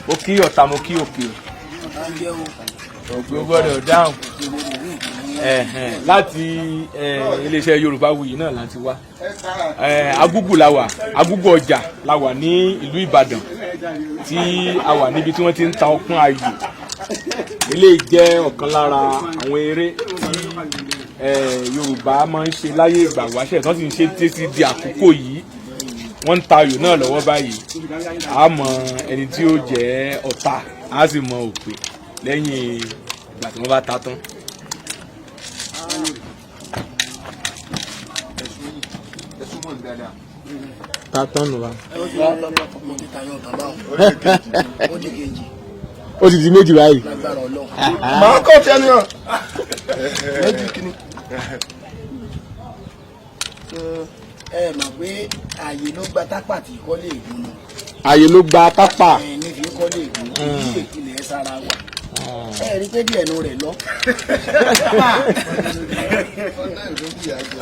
Mo kí ọ̀tá mo kí òkè ògbó gbọ́dọ̀ dáhùn láti iléeṣẹ́ Yorùbá Wuyì náà láti wá Agúgù la wà Agúgù ọjà la wà ní ìlú Ìbàdàn tí a wà níbi tí wọ́n ti ń ta ọpọ́n ayò. Ilé jẹ́ ọ̀kan lára àwọn eré tí Yorùbá máa ń ṣe láyé ìgbà wáṣẹ̀ tó sì ń ṣe títí di àkókò yìí. Wọ́n ń ta ayò náà lọ́wọ́ báyìí. A mọ ẹni tí ó jẹ́ ọ̀tá, a sì mọ òpè lẹ́yìn ìgbà tí wọ́n bá ta tán. Ta tán nù wa. Ó ti di méjì báyìí. Màá kọ́ tí ẹni hàn. Méjì kìíní. Ẹ mọ̀ pé ààyè ló gba tápà tí kò lè gùn. Ààyè ló gba tápà. Ní fi kò lè gùn. Kí ìpìlẹ̀ sára wà. Ẹ rí pé díẹ̀ nù rẹ̀ lọ.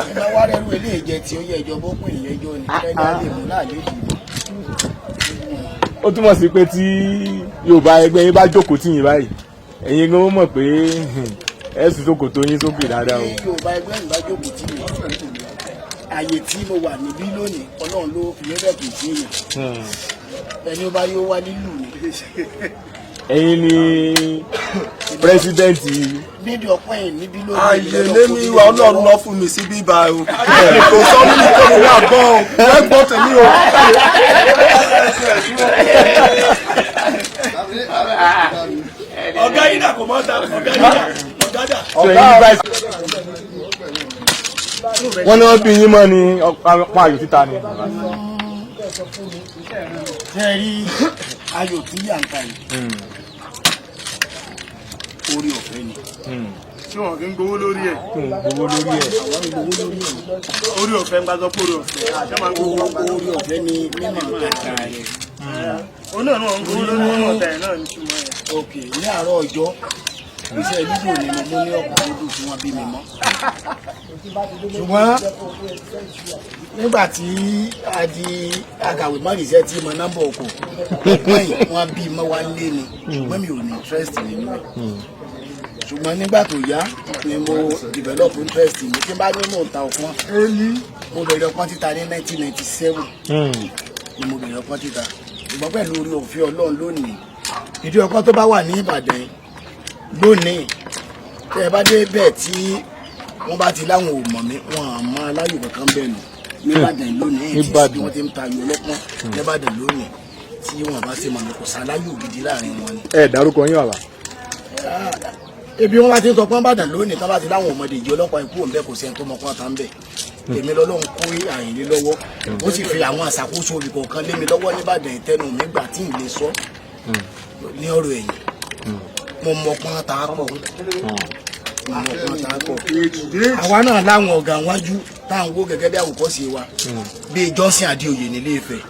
Ẹ máa wá rẹ́rú ilé ìjẹ tí ó yẹ ìjọba ó pè ní ẹjọ́ ni. Ẹni á lè mú láàlẹ́ ìdìbò. Ó túmọ̀ sí pé tí Yorùbá ẹgbẹ́ yín bá jókòó tì yín báyìí ẹ̀yin gan mọ̀ pé ẹ sì ṣòkòtò yín sókè dáadáa o. Yorùbá ẹgbẹ́ yín bá jókòó tì mí ààyè tí mo wà níbí lónìí Ọlọ́run ló fi lébẹ̀ kì í sí èèyàn ẹni ó bá yóò wá nílùú ni. Ẹ̀yin ni pírẹsidẹ́ǹtì. Níbi ọ̀pọ̀ yìí níbí lónìí. Ààyè lémi wa Ọlọ́run lọ fún mi sí bíbá o. Kò sọ mí ní kóni wà gbọ́ o. Ẹ gbọ́ tèmi o. Ọ̀gá yìí dà kò mọ́ ta ọ̀gá yìí dà ọ̀gá dà. Wọ́n ní wọ́n bí yín mọ́ ni ọ̀pá ayò títa ni. Ṣé ẹ rí ayò tí yà ń ta yìí? Orí ọ̀fẹ́ ni. Ṣé wọn kì í gbowó lórí ẹ̀? Gbowó lórí ẹ̀. Orí ọ̀fẹ́ ń gbàgbọ́ pé orí ọ̀fẹ́. Orí ọ̀fẹ́ ni mímọ̀ àgbà rẹ̀. Ó náà ń gbowó lórí ọ̀tá ẹ̀ náà ní túmọ̀ ẹ̀. Ok, ní àárọ̀ ọjọ́ iṣẹ́ lílò ni mo mú ní ọkọ̀ odò tí wọ́n bí mi mọ́. Ṣùgbọ́n nígbà tí a di akàwé mọ́ ìṣẹ́ tí mo nọ́mbà ọkọ̀ pẹ́yìn wọ́n bí mọ́ wá lé ni ṣùgbọ́n mi ò ní interest nínú ẹ̀. Ṣùgbọ́n nígbà tó yá ni mo develop interest mi tí n bá ní mò ń ta ọ̀pọ̀n. Mo bẹ̀rẹ̀ ọ̀pọ̀n títa ní 1997 ni mo bẹ̀rẹ̀ ọ̀pọ̀n títa. Ṣùgbọ́n pẹ̀lú orí òfin Ọlọ́run lónìí ìdí ọkọ tó bá wà ní Ìbàdàn lónìí tẹ ẹ bá dé bẹ́ẹ̀ tí wọ́n bá ti láwọn ò mọ̀ mí wọn àmọ́ aláyò kankan bẹ́ẹ̀ nù ní Ìbàdàn lónìí tí wọ́n ti ń ta ayò ọlọ́pọ́n ní Ìbàdàn lónìí tí wọ́n bá ti mọ̀ mí kò sáláyò gidi láàrin wọn ni. Ẹ dárúkọ yín bàbá. Ebi wọn bá ti ń sọ pé Ìbàdàn lónìí tí wọ́n bá ti láwọn ọmọdé ìjọ ọlọ́pàá ikú òǹbẹ kò sẹ́ni tó mọ pọ́n tán bẹ́ẹ̀. Èmi lọ́lọ́run kó àyìnlé lọ́wọ́ ó sì fi àwọn àṣàkóso olùkọ̀ọ̀kan lé mi lọ́wọ́ ní Ìbàdàn ìtẹnu mi gbà tí ì lè sọ ní ọ̀rọ̀ ẹ̀yìn mo mọ pọn ta pọ̀ àwa náà láwọn ọ̀gá wájú táwọn wó gẹ́gẹ́ bí àwòkọ́ṣe wa bíi Johnson Adéoyè nílé Ifẹ̀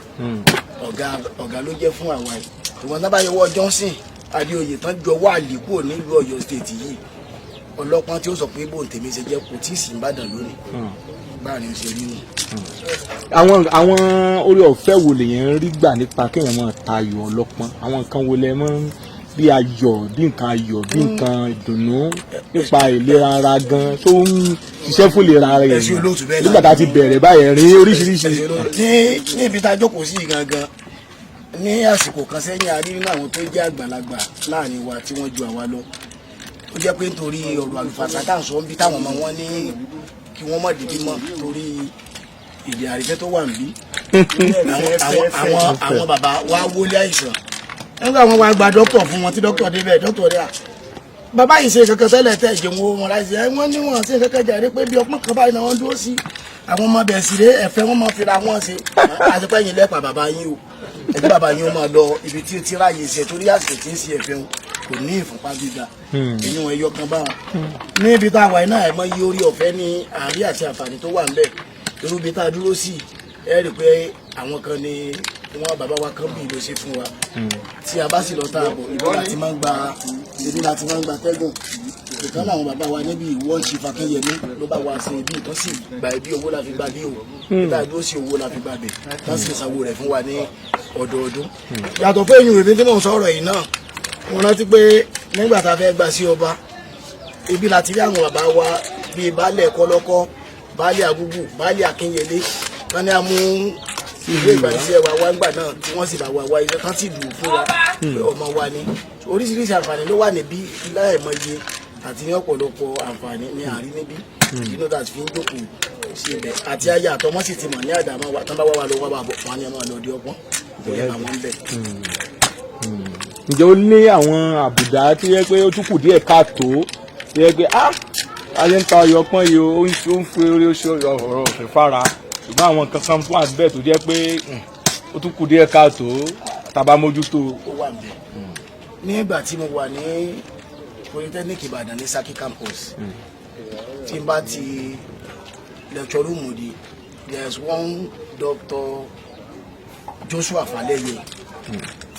ọ̀gá ló jẹ́ fún àwa yìí ṣùgbọ́n tá bá yọwọ́ Johnson Adéoyè tán jọ wà lípò nílùú Ọ̀yọ́ state yìí ọlọ́pàá tí ó sọ pé bóun tèmi ṣe jẹ́ kò tí ì sí Ìbàdàn lónìí báàrin ṣe rí ni. Àwọn orí ọ̀fẹ́ wo lèyàn rí gbà nípa kéèyàn máa ta ayò ọlọ́pọ́n àwọn nǹkan wo lẹ mọ́ bí ayọ̀ bí nǹkan ayọ̀ bí nǹkan ìdùnnú nípa ìlera ara gan tó ń ṣiṣẹ́ fún ìlera rẹ̀ nígbà tá a ti bẹ̀rẹ̀ báyẹn rí oríṣiríṣi. ní ibi tá a jókòó sí gangan ní àsìkò kan sẹ́yìn a rí nínú àwọn tó jẹ́ àgbàlagbà láàrin wa tí wọ́n ju àwa lọ ó jẹ́ pé nítorí ọ̀rọ̀ àlùfàṣà tá à ń sọ ń bí táwọn ọmọ wọn ní kí wọ́n mọ̀ dídí mọ́ torí ìdí àrífẹ́ tó wà níbí àwọn bàbá wa wọlé àìsàn nígbà wọn wá gba dókítà fún wọn tí dókítà débẹ̀ dókítà rẹ̀ bàbá yìí ṣe kankan tẹ́lẹ̀ tẹ́ ìjẹun wọn láì ṣe wọ́n ní wọn ṣe kankan jàre pé bí ọpọ́n kan báyìí náà wọ́n dúró sí àwọn ọmọ bẹ̀ sí ré ẹ̀fẹ́ wọn máa fira wọn ṣe àti pé ẹ̀yin lẹ́pà bàbá yín o ẹ̀jẹ̀ bàbá yín ó máa lọ ibi tí ó ti ráàyè ṣe torí àsìkò tí ń ṣe ẹ̀fẹ́ wọn kò ní ìfúnpá gíga èyí wọn ẹyọ kan báwọn níbi tá a wà náà ẹ̀ mọ iye orí ọ̀fẹ́ ní àárí àti àǹfààní tó wà ń bẹ̀ irú ibi tá a dúró sí ẹ rí i pé àwọn kan ní wọn bàbá wa kan bí ìlú ṣe fún wa tí a bá sì lọ tá a bọ̀ ìbọn láti máa ń gba ìdí láti máa ń gba tẹ́gùn ìkan láwọn bàbá wa níbi ìwọ́n ṣe fàkẹ́yẹmí ló bá wa ṣe ibi ìtọ́ sí gba ibi owó la fi gba bí o nígbà dúró sí owó la fi gba bẹ̀ tán sì sanwó rẹ̀ fún wa ní ọdọọdún. yàtọ̀ fún èyí òrèlé tí mò ń sọ̀rọ̀ yìí náà mo rántí pé nígbà tá a fẹ́ gba sí ọba ibi láti rí àwọn bàbá wa bíi baálẹ̀ kọ́lọ́kọ́ baálẹ̀ agúgù baálẹ̀ akínyẹlé kan ní a mú ìwé ìgbàlísẹ̀ wa wá ńgbà náà tí wọ́n sì bá wa wá iṣẹ́ tán sì lù fún wa pé ọmọ wa ni oríṣiríṣi àǹfààní ló wà níbí láìmọye àti ní ọ̀pọ̀lọpọ̀ àǹfààní ní àárín níbí inú tá a fi ń jókòó sí ibẹ̀ àti ayé àtọmọ́ sì ti mọ̀ ní àdàmọ́ wa tán bá wà wá lọ wá bá bọ̀ wọn ni ẹ máa lọ di ọgbọ́n bóyá àwọn ń bẹ̀. ǹjẹ́ ó ní àwọn àbùdá tí yẹ pé ó tún kù díẹ̀ káàtó tí yẹ pé ayé ń ta ọyọ pọ́n yìí ó ń fi orí ọ̀rọ̀ òfin fara ṣùgbọ́n àwọn kankan fún àbẹ̀ tó jẹ́ pé ó tún kù díẹ̀ káàtó tàbá mójútó. ó wà níbẹ̀ nígbà tí mo wà ní polytechnic Ìbàdàn ní Saki campus tí n bá ti lecture room di there is one Dr. Joshua Faleye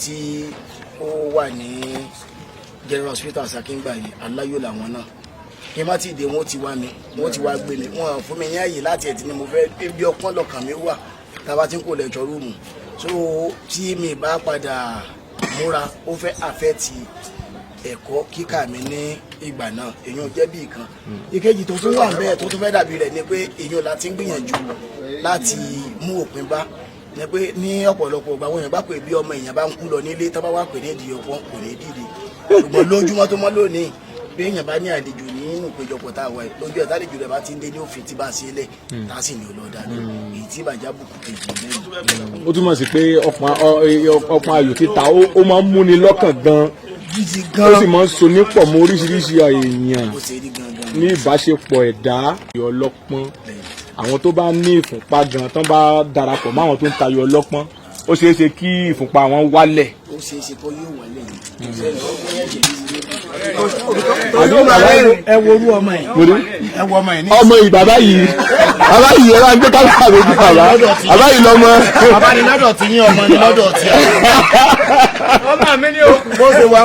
tí ó wà ní General Hospital Saki ngbà yìí aláyò làwọn náà kí n má ti dé wọn ti wá mi wọn ti wá gbé mi wọn fún mi ní àyè láti ẹtì ni mo fẹ́ bí ọpọ́n lọ́kàn mi wà tá a bá ti ń kó lecture room so tí mi bá padà múra ó fẹ́ àfẹ́tì ẹ̀kọ́ kíkà mi ní ìgbà náà èèyàn jẹ́ bí ìkan ìkejì tó tún wà bẹ́ẹ̀ tó tún fẹ́ dàbí rẹ̀ ni pé èèyàn láti ń gbìyànjú láti mú òpin bá ni pé ní ọ̀pọ̀lọpọ̀ ìgbà wọn èèyàn bá pè bí ọmọ èèyàn bá ń kú lọ nílé tó bá wà pè ní ìdí ọpọ́n kò ní dìde ṣùgbọ́n lójúmọ́ tó mọ́ lónìí bí èèyàn bá ní àlejò nínú ìpéjọpọ̀ tá a wà lójú ẹ̀ tálejò rẹ̀ bá ti ń dé ní òfin tí bá ṣe lẹ̀ tá a sì ní ọlọ́dà ní èyí tí bàjá bùkù kejì lẹ́yìn. ó túmọ̀ sí pé ọpọ́n ayò títa ó máa ń múni lọ́kàn gan-an ó sì máa ń so nípọ̀ mọ́ oríṣiríṣi èèyàn ní ìbáṣepọ̀ ẹ̀dá ayò ọlọ́pọ́n àwọn tó bá ní ìfúnpá gan tán bá darapọ̀ mọ́ àwọn tó ń tayò ọlọ́pọ́n ó ṣeé ṣe kí ìfúnpá wọn wálẹ̀. ó ṣeé ṣe kó yóò wálẹ̀ ẹ wo orú ọmọ yìí ẹ wo ọmọ yìí ọmọ yìí bàbá yìí ẹ bá ń gbé káńtà lójú bàbá yìí lọmọ. bàbá ni lọ́dọ̀ tí yín ọmọ ni lọ́dọ̀ tí ọmọ mi ni o. bó ṣe wá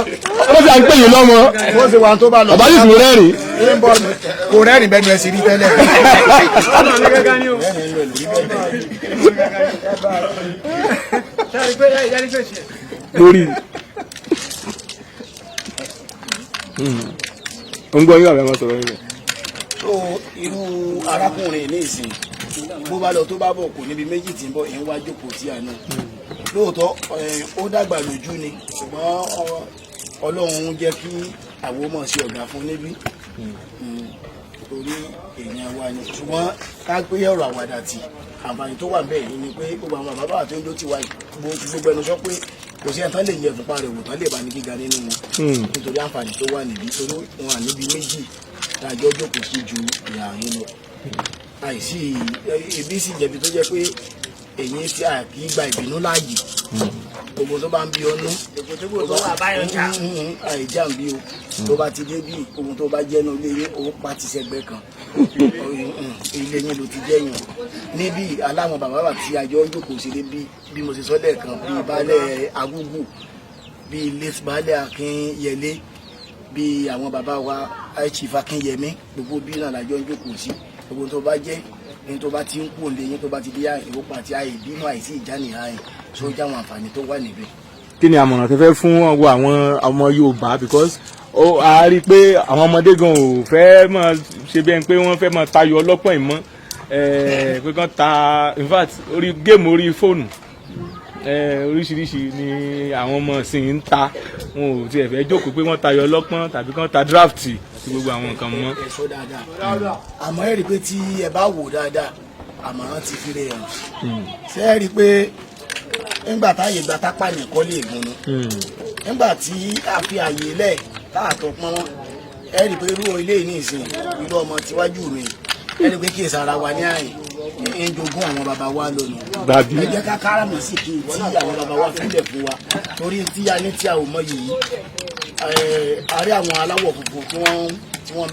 ó sì à ń pè yín lọ́mọ. bó ṣe wá tó bá lọ. bàbá yìí sì rẹ́rìn. kò rẹ́rìn bẹ́ẹ̀ ni ẹ sì rí tẹ́lẹ̀. ọmọ mi gẹ́gẹ́ ni o. lórí ń gbọ́ yín àbẹ̀ máa sọ̀rọ̀ yín. tó irú arákùnrin ní ìsìn bó bá lọ tó bá bọ̀ kò níbi méjì tí ń bọ̀ èyí wá jókòó tí a náà lóòótọ́ ó dàgbà lójú ni ṣùgbọ́n Ọlọ́run jẹ́ kí àwọn ọmọ sí ọ̀gá fún níbí torí èèyàn wa ni ṣùgbọ́n ká gbé ọ̀rọ̀ àwàdà tì àǹfààní tó wà bẹ́ẹ̀ ni pé gbogbo àwọn bàbá tó ń ló ti wá gbogbo ẹnu sọ pé kò sí ẹ̀tàn lè yẹ ìfúnpá rẹ̀ wò tán lè bá ní gíga nínú wọn nítorí àǹfààní tó wà níbí torí wọn à níbi méjì dájọ́ jókòó sí ju ìyá yín lọ àìsí ibi sì jẹ̀bi tó jẹ́ pé èyí tí a kì í gba ìbínú láàyè gbogbo tó bá ń bí ọnú àìjà ń bí o tó bá ti dé bí ohun tó bá jẹ́ náà ilé owó pa ti sẹ́gbẹ́ kan ilé yín ló ti jẹ́yàn níbí aláwọn bàbá tí àjọ ń jókòó sí bí mo ṣe sọ lẹ́ẹ̀kan bíi baálẹ̀ agúgù bíi late baálẹ̀ akínyẹlé bíi àwọn bàbá wa chief akínyẹmí gbogbo bí náà lájọ ń jókòó sí gbogbo tó bá jẹ́ ní tó bá ti ń kú òǹdè yín tó bá ti dé àyè ó pàtí àyè bínú àìsí ìjáni àyè tó jáwọn àǹfààní tó wà níbẹ̀. kí ni àmọ̀ràn tẹ́ fẹ́ fún àwọn ọmọ Yorùbá because a rí i pé àwọn ọmọdé gan ò fẹ́ máa ṣe bẹ́ẹ̀ pé wọ́n fẹ́ máa tayò ọlọ́pọ̀n ìmọ̀ pé kán ta in fact orí géèmù orí fóònù oríṣiríṣi ni àwọn ọmọ sì ń ta wọn ò tiẹ̀ fẹ́ jókòó pé wọ́n tayò ọlọ́pọ̀n tàbí kán ta draft àti gbogbo àwọn nǹkan mọ́. ẹ sọ dáadáa àmọ́ ẹ rí i pé tí ẹ bá wò dáadáa àmọ̀ràn ti fi rẹ̀ hàn ṣé ẹ rí i pé nígbà táyé gba tápá nìkan lè gun ni nígbà tí a fi àyè lẹ̀ káàtọ̀ pọ́n ẹ rí i pé irú ilé ní ìsìn irú ọmọ tíwájú mi ẹ rí i pé kí èsì ara wa ní àyè jogún àwọn bàbá wa lónìí. Dàbí. Ẹ jẹ́ ká káràmọ̀ sí kí tí àwọn bàbá wa fílẹ̀ fún wa torí tí a ní tí a ò mọ yìí àrí àwọn aláwọ̀ funfun tí wọ́n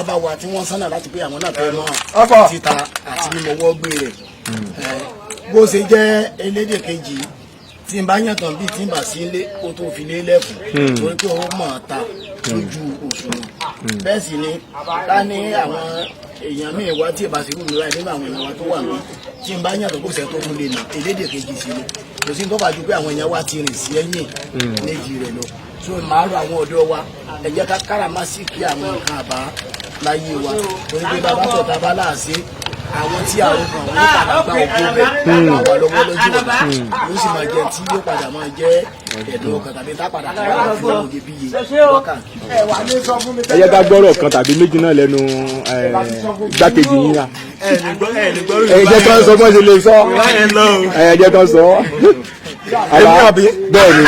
bá wa tí wọ́n sánà láti pé àwọn náà fẹ́ mọ́ títa àti mímọ́wọ́ gbé rẹ̀. Bó ṣe jẹ́ elédè kejì tí n bá yàtọ̀ bíi tí n bá sí ilé kó tó fi lé lẹ́fù torí pé ó mọ̀ ta lójú òṣùwọ̀n. Bẹ́ẹ̀ sì ni ká ní àwọn èèyàn míì wá tí ìbá sí rúmi láì nínú àwọn èèyàn wa tó wà ní tí n bá yàtọ̀ kó sẹ́ tó tún lè nà elédè kejì sí ni kò sí tó bá ju pé àwọn èèyàn wa ti rìn sí ẹ̀yìn méjì rẹ̀ lọ. So màá rọ àwọn ọ̀dọ́ wa ẹ jẹ́ ká káràmásìkí àwọn nǹkan àbá láyé wa torí pé bàbá sọ̀tà bá láàṣẹ àwọn tí àrùn kan wọn padà gba òkú bẹ àwọn lọ́wọ́ lójú ọ̀la ló sì máa jẹ tí yóò padà máa jẹ ẹ̀dùn ọkàn tàbí tá padà kára fún òye bí iye wákàtí. Ẹ jẹ́ ká gbọ́rọ̀ kan tàbí méjì náà lẹ́nu igbákejì yín yá. Ẹ jẹ́ kán sọ bọ́n ṣe lè sọ. Ẹ jẹ́ kán sọ. Àbá bẹ́ẹ̀ ni.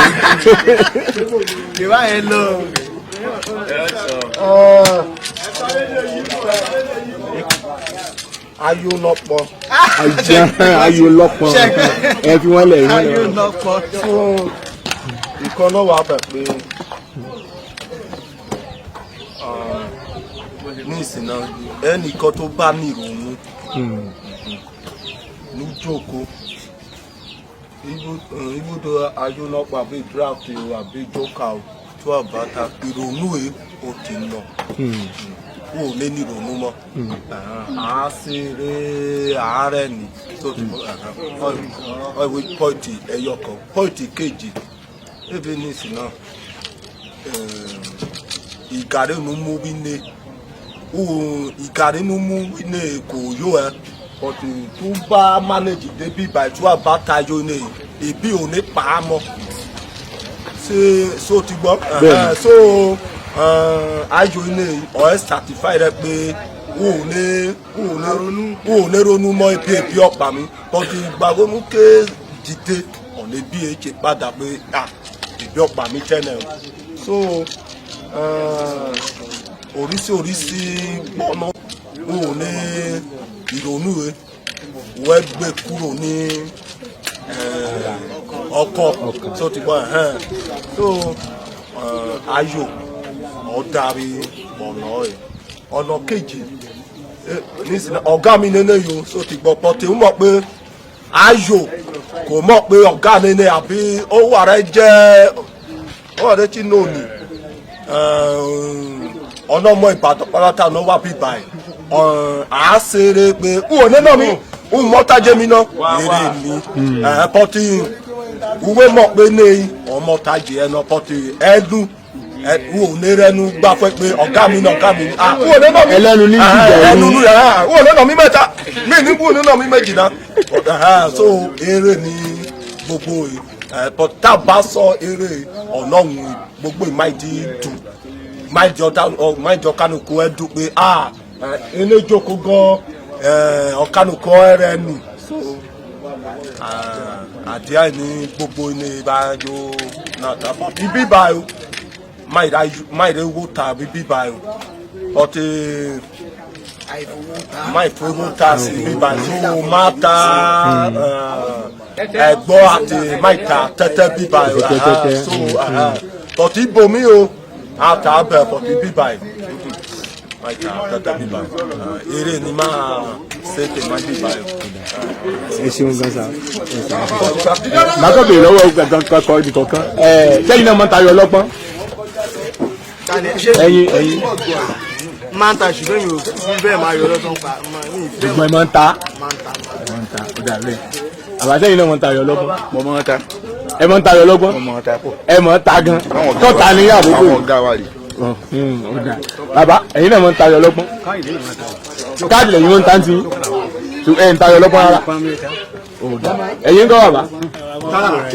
Ayo lọ́pọ̀. Ayo lọ́pọ̀. Ẹ fi wọ́n lẹ̀ yín. Ayo lọ́pọ̀ fún ìkan náà wà bẹ̀ pé ní ìsìn náà ẹnìkan tó bá ní ìrònú ní jókòó ibùdó ayo lọ́pọ̀ àbí draft àbí jókà tó àbáta ìrònú ẹ̀ ó ti nà. Wò lé ní ìrònú mọ́ àásìrè àárẹ̀ ni tó ti ọ̀wé pọ́ìtì ẹyọ kan pọ́ìtì kejì ebi ní ìsìn náà ìgàrẹ́nu mú wíné ìgàrẹ́nu mú wíné kò yó ẹ pọ̀tì tó bá mánéjì débi ìbàjú àbáta yó ní ìbí ò ní pa á mọ́ ṣé so ti gbọ́ so. Ayo ilé ọ̀ẹ́ certify rẹ pé wò ní ronú mọ́ ebi ọ̀pá mi tọ́jú ìgbàgbọ́nú ké dìde ọ̀nà bí èké padà pé ebi ọ̀pá mi tẹ́lẹ̀ o so oríṣiríṣi gbọ́nà wò ní ìrònú rẹ wọ́n gbé kúrò ní ọkọ̀ so ti gbọ́ so ayo ọ̀darí ọ̀nà kejì nísìnyí ọ̀gá mi nínú yìí so ti gbọ́ pọ̀ tí ó mọ̀ pé ayo kò mọ̀ pé ọ̀gá nínú àbí owó rẹ̀ jẹ́ tí náà ní ọ̀nà ọmọ Ìbàdàn pátá ló wà bí báyìí à á ṣeré pé n ò nínú mi n mọ́tà jẹ́ mi náà èrè mi pọ̀ tí ìwé mọ̀ pé ní ọmọọta jẹ́ ẹ̀ náà pọ̀ tí ẹ̀dùn wo ne rẹnu gbà pé ọ̀gá mi náà ọ̀gá mi ni wo ne náà mi ẹlẹ́nu ní ìdíjà ẹnu ní wo ne náà mi mẹ́ta mi ní wo ne náà mi méjì náà so eré ni gbogbo but tá a bá sọ eré ọ̀nà òun gbogbo ìmáìdí dùn máìdí ọ̀kánukú ẹ̀ dùn pé ilé ìjókòó gan ọ̀kánukú ẹ̀rẹ̀ nì so àdíà ní gbogbo ní ìbáyọ náà tàbí ibi báyọ máì rẹ owó ta bíbí báyọ ọtí máì fowó ta sí bíbí báyọ so máa ta ẹgbọ́ àti máì ta tẹ́tẹ́ bíbí báyọ so tọ̀tí bomi o àtà abẹ tọ̀tí bíbí báyọ máì ta tẹ́tẹ́ bíbí báyọ eré ni máa ṣe tè máì bíbí báyọ. Ẹ ṣeun gan sa. Màá kọ́ bèrè lọ́wọ́ kankan ibi kankan. Sẹ́yìn náà máa ń tayọ ọlọ́gbọ́n. Ẹyin. Máa ń ta ṣùgbọ́n mi ò fi bẹ́ẹ̀ máa yọ lọ́tọ́ pa. Ṣùgbọ́n ẹ máa ń ta. Ó dà bẹ́ẹ̀. Àbá sẹ́yìn náà máa ń tayọ ọlọ́gbọ́n. Mo máa ń ta. Ẹ máa ń tayọ ọlọ́gbọ́n. Mo máa ń ta pọ̀. Ẹ máa ń ta gan. Tọ́ta ni àbúkù. Àwọn ọ̀gá wa rè. Ó dà. Bàbá ẹ̀yin náà máa ń tayọ ọlọ́gbọ́n. Káàdì lẹ́yìn wọn ń ta ń ti. Ẹ̀ ń tayọ ọlọ́gbọ́n rárá. Ẹ̀yin ń kọ́ bàbá.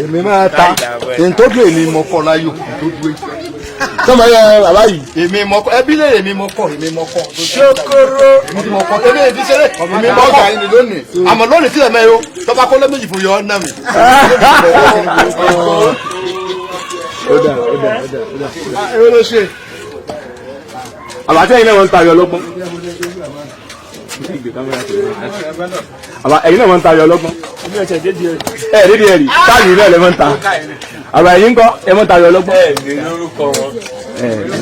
Èmi máa ta ìtọ́jú èmi mọ kọ́ láyò ìtọ́jú èyí. Sọ́mọ yẹ bàbá yìí. Èmi mọ kọ́ ẹbí lè èmi mọ kọ́. Ṣókòrò èmi mọ kọ́ èmi èdè ṣeré èmi mọ kọ́ ẹni lónìí. Àmọ́ lónìí sílẹ̀ mẹ́rin o tọ́ba kọ́ lẹ́mẹ̀jì fún yọ ọ́ náà mi. Ó dà. Ewé ló ṣe. Àbá sẹ́yìn náà wọ́n ń tayọ ọlọ́gbọ́n. àbá ẹ̀yin náà máa ń ta ayọ̀ ọlọ́gbọ́n. Dédé ẹ̀rí káàdì náà lè máa ń ta. Àbá ẹ̀yin ńkọ́ ẹ máa ń ta ayọ̀ ọlọ́gbọ́n. Ẹ̀bẹ̀rẹ̀ orúkọ wọn.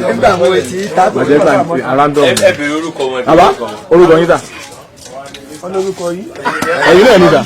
Nígbà wo ti ta kò Bàjẹ́ gbà ní arándọ̀. Ẹ̀bẹ̀rẹ̀ orúkọ wọn. Àbá orúkọ yín ta. olórúkọ yìí. Ẹ̀yin náà ní ta.